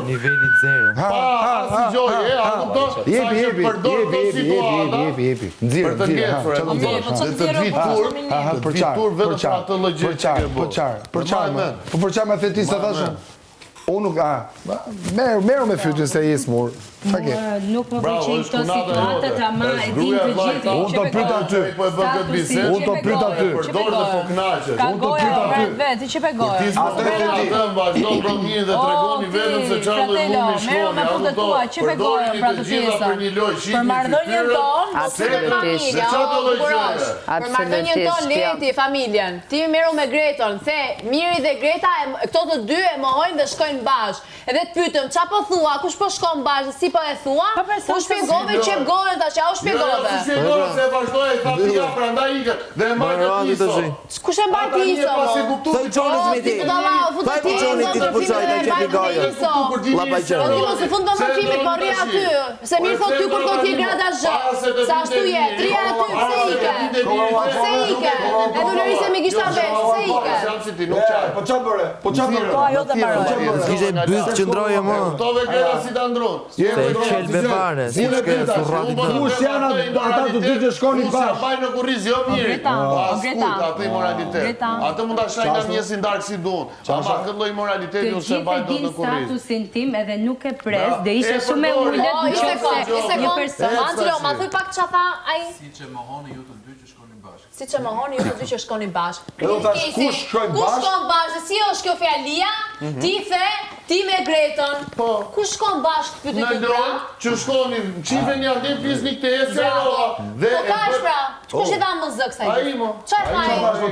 Nivelit 0. Pa, asë gjoj, a kupto? Sa që përdor do situata për të ngecur, e kupto? Dhe të vitur vetëm për atë logje që ke bërë. Po për qarë me theti se thashë? Unë nuk, meru me fytyn se jesë mur. Nuk më përqenjë këto situatet, ama e din të gjithë. Unë të pyta ty. Unë të pyta ty. Përdor dhe po knaqet. Ka goja për vetë, që pe goja. Kur ti s'po vazhdo brominë dhe tregoni vetëm se çfarë lloj mumi shkoni. Me punët tua, që pe goja pra të pjesa. Për marrëdhënien ton, mos për familja. Për marrëdhënien ton leti familjen. Ti merru me Greton, the Miri dhe Greta, këto të dy e mohojnë dhe shkojnë bashkë. Edhe të pyetëm, çfarë po thua, kush po shkon bashkë, si po e thua? U shpjegove që gojën tash, u shpjegove. U shpjegove se vazhdoi fatika prandaj ikët dhe e mbajti ISO. Kush e mbajti ISO? Thoj Çonit me ti. Thoj Çonit ti të pushoj ta çepi gojën. Llapajçer. Ti mos e fund domethimit po rri aty. Se mirë thot ty kur do të je grada Z. Sa ashtu je, tria aty pse ike? Pse ike? E do lëri se mi kishta vesh, pse ike? Po çfarë bëre? Po çfarë bëre? Po ajo të mbaroj. Kishte byth qëndroje më. Këtove gjëra si ta ndron. Se qelbe fare, si shke thurratit në. Kush janë ata të dy që shkonin bashkë? Baj në kurriz, jo mirë. Atë moralitet. Atë mund ta shajnë në mjesin darkë si duan. Ama këtë lloj moraliteti unë se baj dot në kurriz. Statusin tim edhe nuk e pres, dhe ishe shumë e ulët në qofse një person. Angelo, ma thuj pak ç'a tha ai? Si që mohoni ju të dy që shkoni bashkë. Si që mohoni ju të dy që shkoni bashkë. Edhe thash kush shkojnë Kush bashkë? shkon bashkë? Si është kjo fjalia? Ti the, ti me Greton. Po. Kush shkon bashkë pyeti Në ti pra? lojë që shkoni, qifen një adin pisnik të esë, dhe Po kash pra? Kush e dha më zë kësaj? Ai mo. Çfarë tha ai?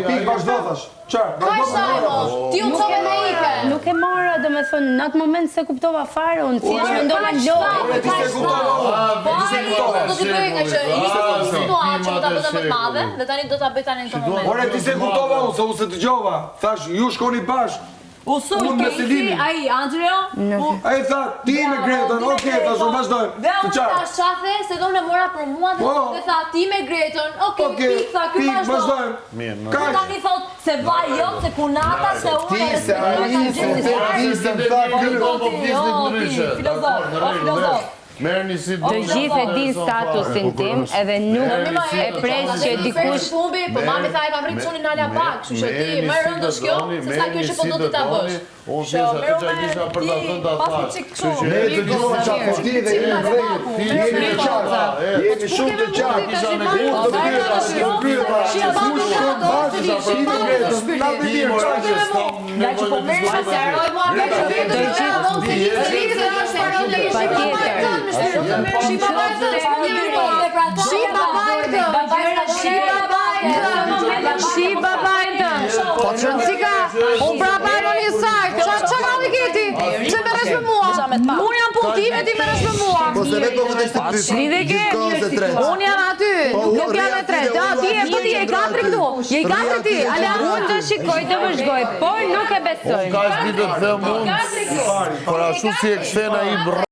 Pik vazhdo thash. Çfarë? Kash tha ai mo? Ti u çove me ike. Nuk e mora, domethënë, në atë moment se kuptova fare, unë thjesht mendova lojë. Ti se kuptova. Po ai do të bëj që ishte një situatë që do ta bëte më të madhe dhe tani do ta bëj tani në këtë moment. Ore ti se kuptova unë, se unë se dëgjova. Thash ju shkoni bashkë. Unë me Selimin. ai Angelo? Ai tha ti me Greton, okay, thash unë vazhdojmë. Dhe unë ta shafe se do në mora për mua dhe tha ti me Greton. Okej, pik tha ky vazhdo. Vazhdojmë. Dhe tani thot se vaj jo, se kunata, se unë Ti se ai se tha filozof. Merrni si Të gjithë e din statusin tim edhe nuk e pres që dikush Fumbi, po mami tha e kam rritë çonin ala pak, kështu që ti më rëndësh kjo, se sa kjo që po do të ta bësh. Unë thjesht atë që kisha për ta thënë ta thash. Ne të dëgjova çfarë po di dhe jemi vërejt. Jemi të qartë. Jemi shumë të qartë. Kisha në Unë të pyeta, të pyeta. Kush shkon bashkë ti me Greton? Na të mirë çfarë? Nga që po merr se haroj mua me Unë jam punëtime, ti merresh me mua. Po se vetë po vëtesh të pyet. Unë jam aty, nuk jam e tretë. Ti e katri këtu. Je i katri ti. unë të shikoj të vëzhgoj, por nuk e besoj. Ka ditë të them unë. Por ashtu si e kthen ai